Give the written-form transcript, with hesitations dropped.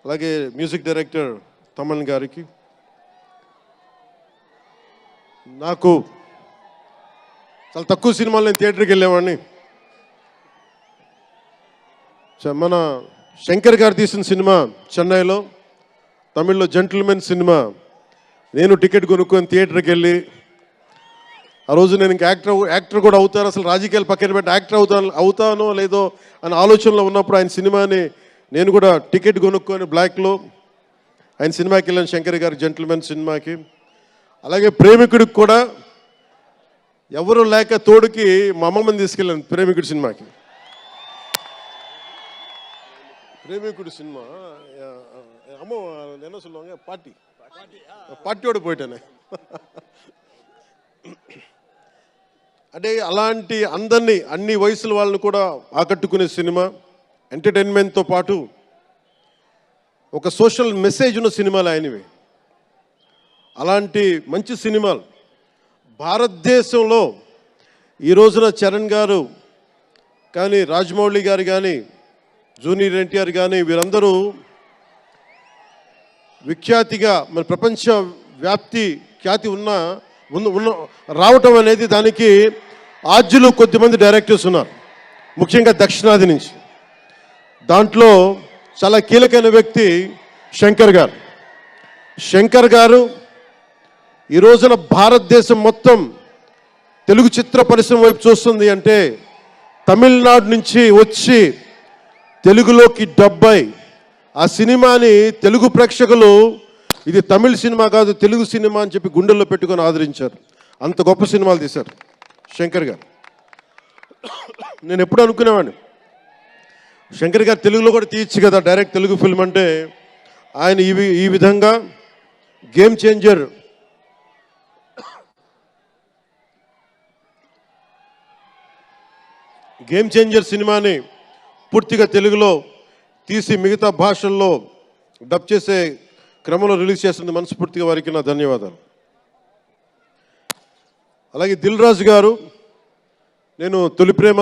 అలాగే music director Thaman గారికి, నాకు చాలా తక్కువ సినిమాలు నేను థియేటర్కి వెళ్ళేవాడిని. మన శంకర్ గారు తీసిన సినిమా చెన్నైలో, తమిళ్లో జెంటిల్మెన్ సినిమా నేను టికెట్ కొనుక్కొని థియేటర్కి వెళ్ళి, ఆ రోజు నేను ఇంకా యాక్టర్ కూడా అవుతాను, అసలు రాజకీయాలు పక్కన పెట్టి యాక్టర్ అవుతానో లేదో అని ఆలోచనలో ఉన్నప్పుడు ఆయన సినిమాని నేను కూడా టికెట్ కొనుక్కొని బ్లాక్లో ఆయన సినిమాకి వెళ్ళాను, శంకర్ గారి జెంటిల్మెన్ సినిమాకి. అలాగే ప్రేమికుడికి కూడా ఎవరు లేక తోడుకి మా అమ్మమ్మని తీసుకెళ్ళాను ప్రేమికుడి సినిమాకి. ప్రేమికుడి సినిమా అమ్మ என்ன சொல்லுவாங்க పార్టీயோடு పోయిటానే. అంటే అలాంటి అందరినీ, అన్ని వయసుల వాళ్ళని కూడా ఆకట్టుకునే సినిమా, ఎంటర్టైన్మెంట్తో పాటు ఒక సోషల్ మెసేజ్ ఉన్న సినిమాలు ఆయనవి. అలాంటి మంచి సినిమాలు భారతదేశంలో ఈ రోజున చరణ్ గారు కానీ, రాజమౌళి గారు కానీ, జూనియర్ ఎన్టీఆర్ కానీ వీరందరూ విఖ్యాతిగా మన ప్రపంచ వ్యాప్తి ఖ్యాతి ఉన్న రావటం అనేది దానికి ఆద్యులు కొద్దిమంది డైరెక్టర్స్ ఉన్నారు, ముఖ్యంగా దక్షిణాది నుంచి. దాంట్లో చాలా కీలకమైన వ్యక్తి శంకర్ గారు. శంకర్ గారు ఈ రోజున భారతదేశం మొత్తం తెలుగు చిత్ర పరిశ్రమ వైపు చూస్తుంది అంటే, తమిళనాడు నుంచి వచ్చి తెలుగులోకి డబ్బై ఆ సినిమాని తెలుగు ప్రేక్షకులు ఇది తమిళ సినిమా కాదు తెలుగు సినిమా అని చెప్పి గుండెల్లో పెట్టుకొని ఆదరించారు. అంత గొప్ప సినిమాలు తీశారు శంకర్ గారు. నేను ఎప్పుడు అనుకునేవాడిని, శంకర్ గారు తెలుగులో కూడా తీయచ్చు కదా డైరెక్ట్ తెలుగు ఫిల్మ్ అంటే. ఆయన ఈ విధంగా గేమ్ చేంజర్ సినిమాని పూర్తిగా తెలుగులో తీసి మిగతా భాషల్లో డబ్ చేసే క్రమంలో రిలీజ్ చేస్తుంది. మనస్ఫూర్తిగా వారికి నా ధన్యవాదాలు. అలాగే దిల్ రాజు గారు, నేను తొలి ప్రేమ